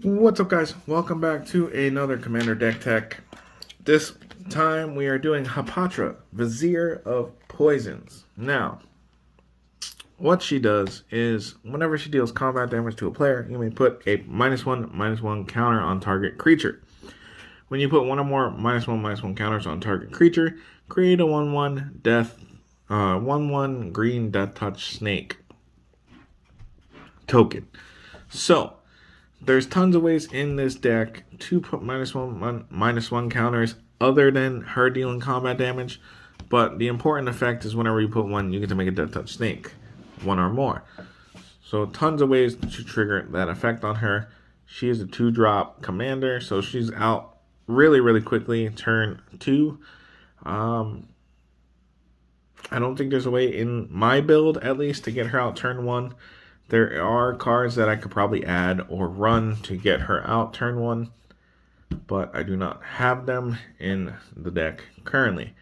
What's up, guys? Welcome back to another Commander Deck Tech. This time we are doing Hapatra, Vizier of Poisons. Now, what she does is whenever she deals combat damage to a player, you may put a -1/-1 counter on target creature. When you put one or more -1/-1 counters on target creature, create a 1/1 death, 1/1 green death touch snake token. So, there's tons of ways in this deck to put -1/-1 counters other than her dealing combat damage, but the important effect is whenever you put one, you get to make a death touch snake, one or more. So tons of ways to trigger that effect on her. She is a 2-drop commander, so she's out really quickly, turn 2. I don't think there's a way in my build, at least, to get her out turn 1. There are cards that I could probably add or run to get her out turn 1, but I do not have them in the deck currently.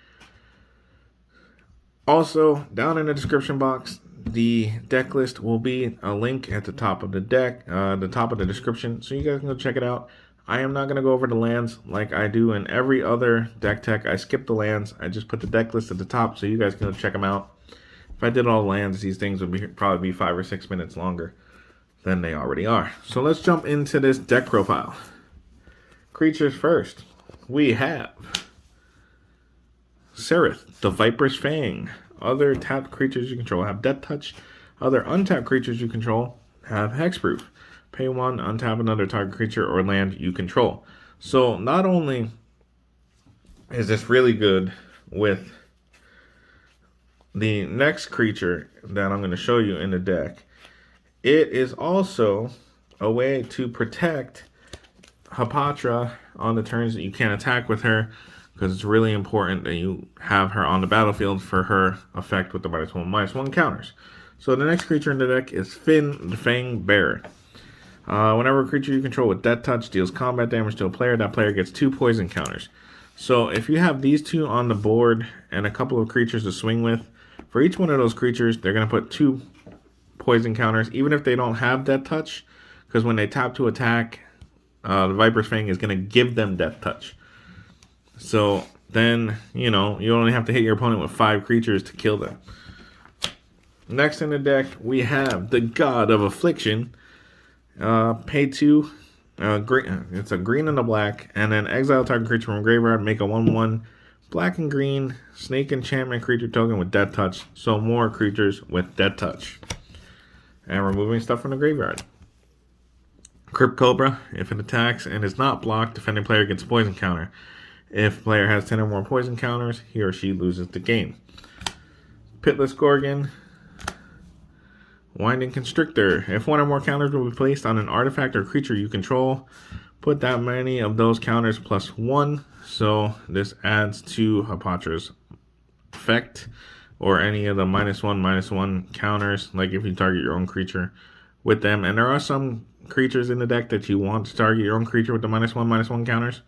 Also, down in the description box, the deck list will be a link at the top of the deck, the top of the description, so you guys can go check it out. I am not going to go over the lands like I do in every other deck tech. I skip the lands. I just put the deck list at the top so you guys can go check them out. If I did all the lands, these things would probably be 5 or 6 minutes longer than they already are. So let's jump into this deck profile. Creatures first. We have Sereth, the Viper's Fang. Other tapped creatures you control have Death Touch. Other untapped creatures you control have Hexproof. Pay 1, untap another target creature or land you control. So not only is this really good with the next creature that I'm going to show you in the deck, it is also a way to protect Hapatra on the turns that you can't attack with her, because it's really important that you have her on the battlefield for her effect with the -1/-1 counters. So the next creature in the deck is Finn, the Fang Bearer. Whenever a creature you control with Death Touch deals combat damage to a player, that player gets 2 poison counters. So if you have these 2 on the board and a couple of creatures to swing with, for each one of those creatures, they're going to put 2 poison counters, even if they don't have Death Touch, because when they tap to attack, the Viper's Fang is going to give them Death Touch. So then, you only have to hit your opponent with 5 creatures to kill them. Next in the deck, we have the God of Affliction. Pay 2. It's a green and a black, and then exile target creature from graveyard, make a 1/1 black and green snake enchantment creature token with Death Touch. So more creatures with Death Touch. And removing stuff from the graveyard. Crypt Cobra, if it attacks and is not blocked, defending player gets a poison counter. If player has 10 or more poison counters, he or she loses the game. Pitless Gorgon. Winding Constrictor. If one or more counters will be placed on an artifact or creature you control, put that many of those counters +1. So this adds to Hapatra's effect, or any of the -1/-1 counters, like if you target your own creature with them. And there are some creatures in the deck that you want to target your own creature with the -1/-1 counters.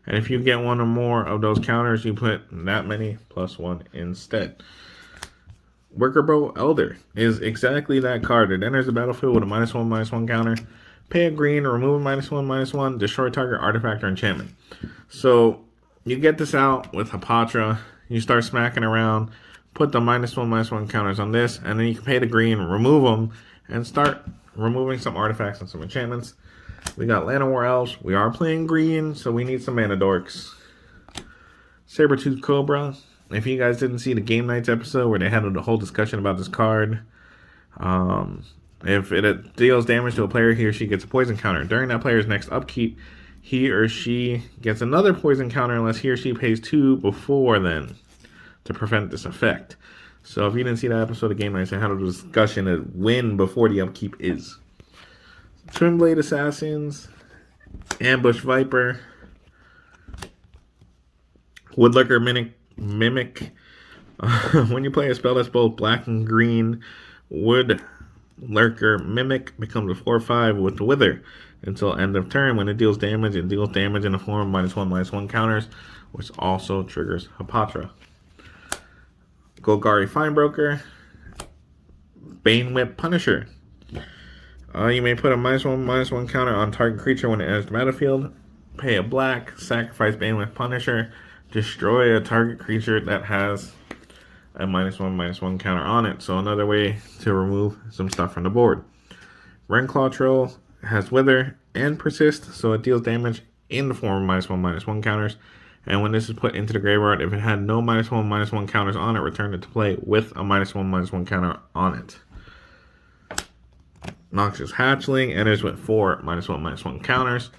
And if you get one or more of those counters, you put that many +1 instead. Worker Bro Elder is exactly that card. It enters the battlefield with a -1/-1 counter. Pay a green, remove a -1/-1, destroy target artifact or enchantment. So you get this out with Hapatra. You start smacking around, put the -1/-1 counters on this, and then you can pay the green, remove them, and start removing some artifacts and some enchantments. We got Llanowar Elves. We are playing green, so we need some mana dorks. Sabertooth Cobra. If you guys didn't see the Game Nights episode where they had a whole discussion about this card, if it deals damage to a player, he or she gets a poison counter. During that player's next upkeep, he or she gets another poison counter unless he or she pays 2 before then to prevent this effect. So if you didn't see that episode of Game Nights, I had a discussion of when before the upkeep is. Twinblade Assassins, Ambush Viper, Woodlurker Mimic. When you play a spell that's both black and green, Woodlurker Mimic becomes a 4/5 with the Wither until end of turn. When it deals damage, it deals damage in the form of -1/-1 counters, which also triggers Hapatra. Golgari Finebroker, Bane Whip Punisher. You may put a -1/-1 counter on target creature when it enters the battlefield. Pay a black, sacrifice Bane with Punisher, destroy a target creature that has a -1/-1 counter on it. So another way to remove some stuff from the board. Renclaw Troll has Wither and Persist, so it deals damage in the form of -1/-1 counters. And when this is put into the graveyard, if it had no -1/-1 counters on it, return it to play with a -1/-1 counter on it. Noxious Hatchling enters with 4 -1/-1 counters,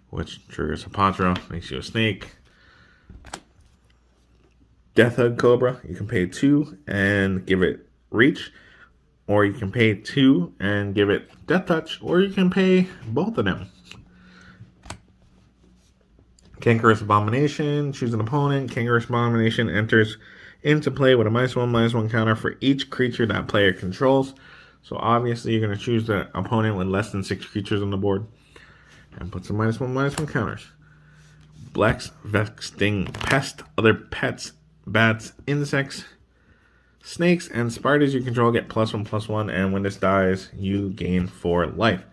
which triggers Hapatra, makes you a snake. Death Hug Cobra, you can pay 2 and give it Reach, or you can pay 2 and give it Death Touch, or you can pay both of them. Cankerous Abomination, choose an opponent. Cankerous Abomination enters into play with a -1/-1 counter for each creature that player controls. So obviously you're going to choose the opponent with less than 6 creatures on the board and put some -1/-1 counters. Black's Vexing Pest, other pets, bats, insects, snakes, and spiders you control get +1/+1, and when this dies, you gain 4 life.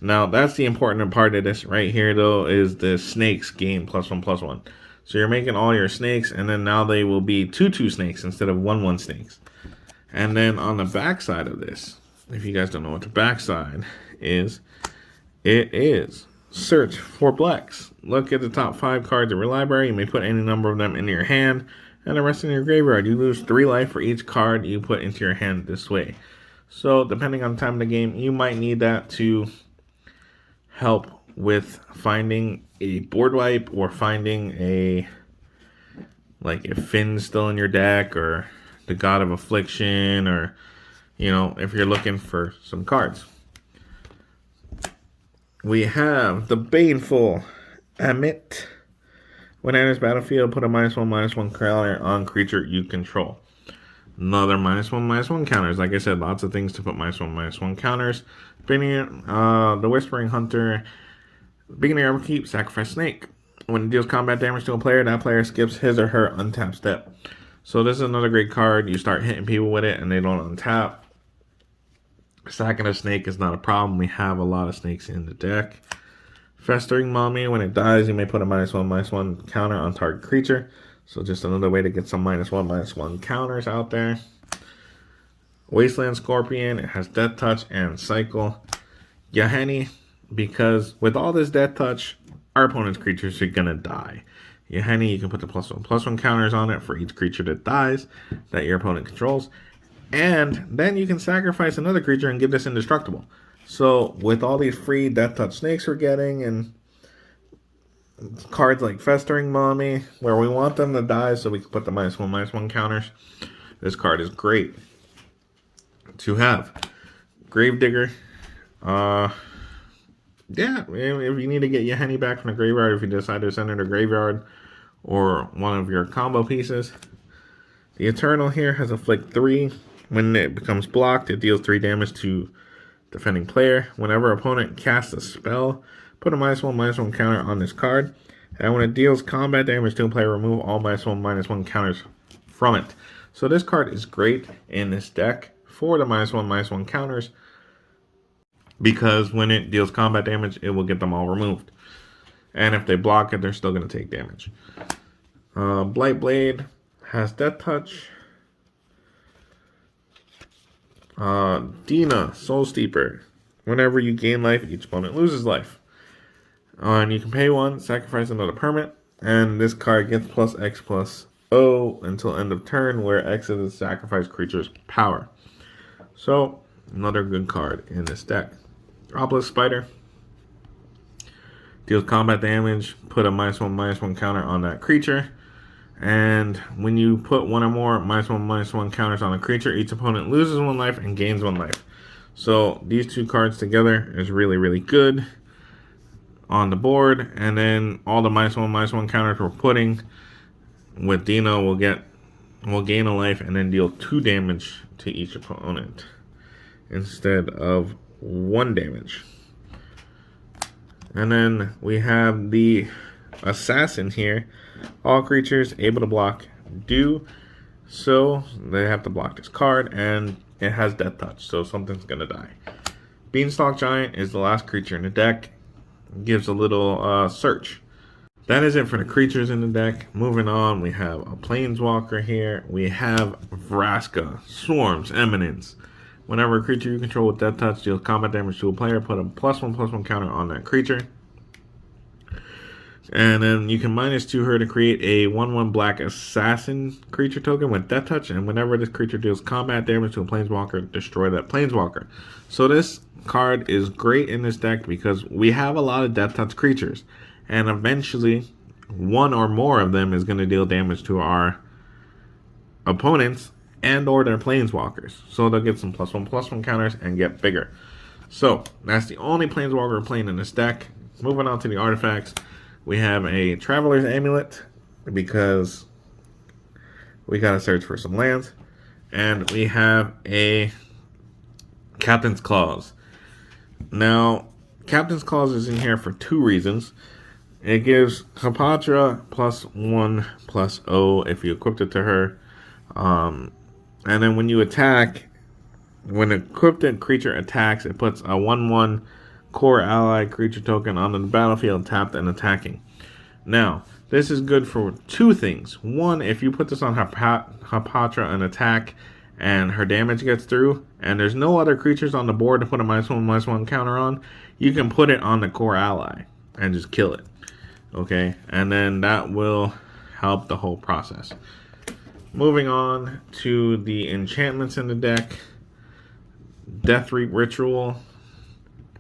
Now, that's the important part of this right here, though, is the snakes gain +1/+1. So you're making all your snakes, and then now they will be 2/2 snakes instead of 1/1 snakes. And then on the back side of this, if you guys don't know what the backside is, it is search for blacks. Look at the top 5 cards of your library. You may put any number of them into your hand, and the rest in your graveyard. You lose 3 life for each card you put into your hand this way. So depending on the time of the game, you might need that to help with finding a board wipe, or finding a, like, if Finn's still in your deck, or the God of Affliction, or, you know, if you're looking for some cards. We have the Baneful Amit. When it enters battlefield, put a -1/-1 counter on creature you control. Another -1/-1 counters. Like I said, lots of things to put -1/-1 counters. The Whispering Hunter. Beginning of upkeep, sacrifice snake. When it deals combat damage to a player, that player skips his or her untap step. So this is another great card. You start hitting people with it and they don't untap. Sacking a snake is not a problem. We have a lot of snakes in the deck. Festering Mommy, when it dies, you may put a -1/-1 counter on target creature. So just another way to get some -1/-1 counters out there. Wasteland Scorpion, it has Death Touch and Cycle. Yahenni, because with all this Death Touch, our opponent's creatures are going to die. Yahenni, you can put the +1/+1 counters on it for each creature that dies that your opponent controls. And then you can sacrifice another creature and give this indestructible. So with all these free Death Touch snakes we're getting, and cards like Festering Mommy, where we want them to die so we can put the -1/-1 counters, this card is great to have. Gravedigger. Yeah, if you need to get Yahenni back from the graveyard, if you decide to send her to the graveyard, or one of your combo pieces. The Eternal here has Afflict 3. When it becomes blocked, it deals 3 damage to defending player. Whenever opponent casts a spell, put a -1/-1 counter on this card. And when it deals combat damage to a player, remove all -1/-1 counters from it. So this card is great in this deck for the -1/-1 counters, because when it deals combat damage, it will get them all removed. And if they block it, they're still going to take damage. Blightblade has Death Touch. Dina, Soul Steeper. Whenever you gain life, each opponent loses life. And you can pay 1, sacrifice another permanent, and this card gets +X+O until end of turn, where X is the sacrifice creature's power. So, another good card in this deck. Dropless Spider. Deals combat damage, put a -1/-1 counter on that creature. And when you put one or more -1/-1 counters on a creature, each opponent loses 1 life and gains 1 life. So these 2 cards together is really, really good on the board. And then all the -1/-1 counters we're putting with Dino will gain a life and then deal 2 damage to each opponent instead of 1 damage. And then we have the Assassin here. All creatures able to block do so. They have to block this card, and it has Death Touch, so something's going to die. Beanstalk Giant is the last creature in the deck. It gives a little search. That is it for the creatures in the deck. Moving on, we have a Planeswalker here. We have Vraska, Swarms, Eminence. Whenever a creature you control with Death Touch deals combat damage to a player, put a +1/+1 counter on that creature. And then you can -2 her to create a 1/1 black assassin creature token with Death Touch. And whenever this creature deals combat damage to a Planeswalker, destroy that Planeswalker. So this card is great in this deck because we have a lot of Death Touch creatures. And eventually, one or more of them is going to deal damage to our opponents and or their Planeswalkers. So they'll get some +1/+1 counters and get bigger. So that's the only Planeswalker we're playing in this deck. Moving on to the artifacts. We have a Traveler's Amulet because we got to search for some lands. And we have a Captain's Clause. Now, Captain's Clause is in here for 2 reasons. It gives Hapatra +1/+0 if you equipped it to her. And then when you attack, when an equipped creature attacks, it puts a 1/1 core ally creature token onto the battlefield, tapped and attacking. Now, this is good for 2 things. One, if you put this on Hapatra and attack, and her damage gets through, and there's no other creatures on the board to put a -1/+1 counter on, you can put it on the core ally and just kill it. Okay, and then that will help the whole process. Moving on to the enchantments in the deck. Deathreap Ritual.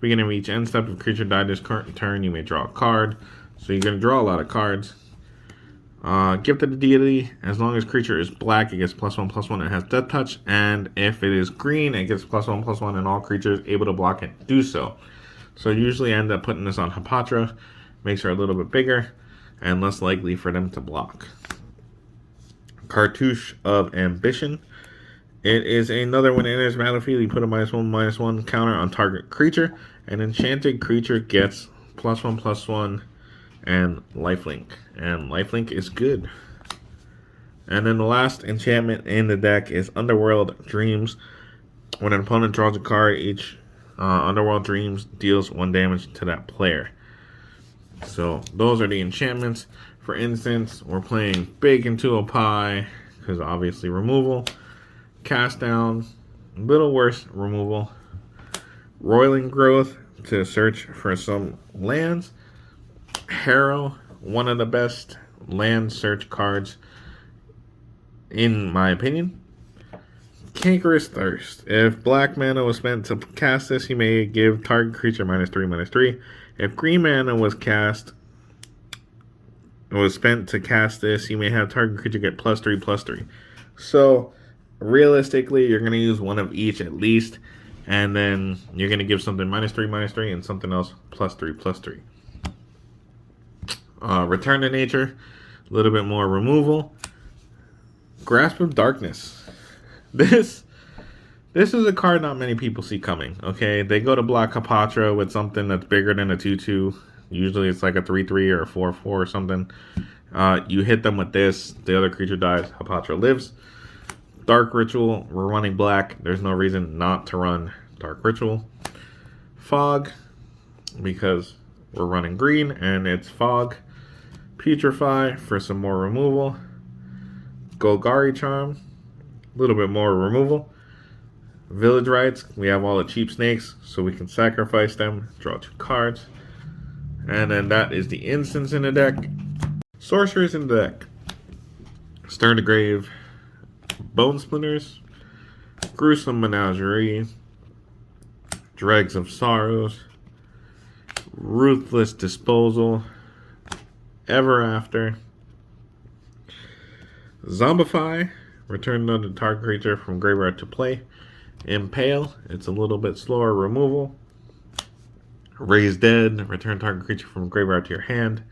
Beginning of each end step, if a creature died this current turn, you may draw a card. So you're going to draw a lot of cards. Gift of the Deity. As long as creature is black, it gets +1/+1 and has Death Touch. And if it is green, it gets +1/+1 and all creatures able to block it do so. So usually I end up putting this on Hapatra. Makes her a little bit bigger and less likely for them to block. Cartouche of Ambition. It is another when it enters battlefield, you put a -1/+1 counter on target creature. An enchanted creature gets +1/+1 and lifelink. And lifelink is good. And then the last enchantment in the deck is Underworld Dreams. When an opponent draws a card, each Underworld Dreams deals 1 damage to that player. So those are the enchantments. For instance, we're playing Bake into a Pie because obviously removal. Cast Down, little worse removal. Roiling Growth to search for some lands. Harrow, one of the best land search cards in my opinion. Cankerous Thirst. If black mana was spent to cast this, you may give target creature -3/3. If green mana was spent to cast this, you may have target creature get +3/+3. So realistically, you're going to use one of each at least, and then you're going to give something -3/3 and something else +3/+3. Return to Nature, a little bit more removal. Grasp of Darkness. This is a card not many people see coming. Okay, they go to block Hapatra with something that's bigger than a 2/2. Usually it's like a 3/3 or a 4/4 or something. You hit them with this, the other creature dies, Hapatra lives. Dark Ritual, we're running black. There's no reason not to run Dark Ritual. Fog, because we're running green and it's Fog. Putrefy for some more removal. Golgari Charm, a little bit more removal. Village Rites, we have all the cheap snakes, so we can sacrifice them, draw 2 cards. And then that is the instants in the deck. Sorcerers in the deck. Stir the Grave, Bone Splinters, Gruesome Menagerie, Dregs of Sorrows, Ruthless Disposal, Ever After, Zombify, return another target creature from graveyard to play. Impale, it's a little bit slower removal. Raise Dead, return target creature from graveyard to your hand.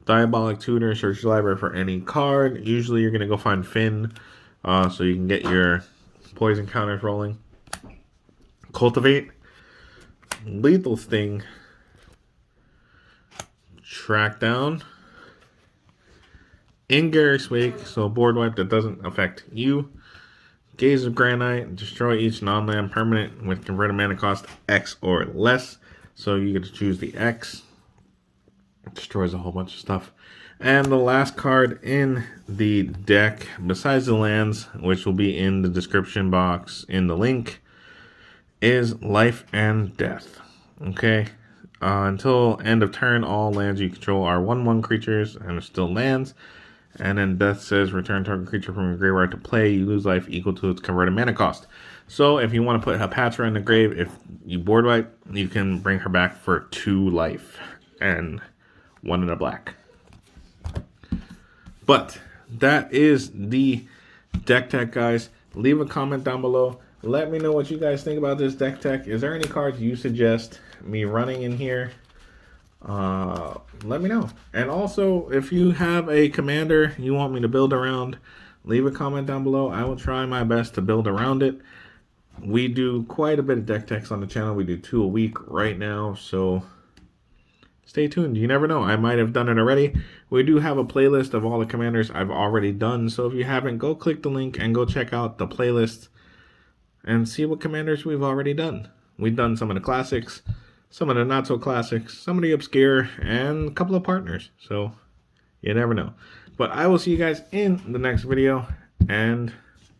Diabolic Tutor, search your library for any card. Usually you're going to go find Finn, so you can get your poison counters rolling. Cultivate, Lethal Sting, Track Down, In Garrick's Wake, so board wipe that doesn't affect you. Gaze of Granite, destroy each non-land permanent with converted mana cost X or less. So you get to choose the X. It destroys a whole bunch of stuff. And the last card in the deck, besides the lands, which will be in the description box in the link, is Life and Death. Okay? Until end of turn, all lands you control are 1/1 creatures and are still lands. And then Death says return target creature from your graveyard to play. You lose life equal to its converted mana cost. So if you want to put Hapatra in the grave, if you board wipe, you can bring her back for 2 life and 1 in a black. But that is the deck tech, guys. Leave a comment down below. Let me know what you guys think about this deck tech. Is there any cards you suggest me running in here? Let me know. And also, if you have a commander you want me to build around, leave a comment down below. I will try my best to build around it. We do quite a bit of deck techs on the channel. We do 2 a week right now, so stay tuned. You never know. I might have done it already. We do have a playlist of all the commanders I've already done, so if you haven't, go click the link and go check out the playlist and see what commanders we've already done. We've done some of the classics, some of the not so classics, some of the obscure, and a couple of partners. So you never know. But I will see you guys in the next video. And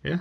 yeah.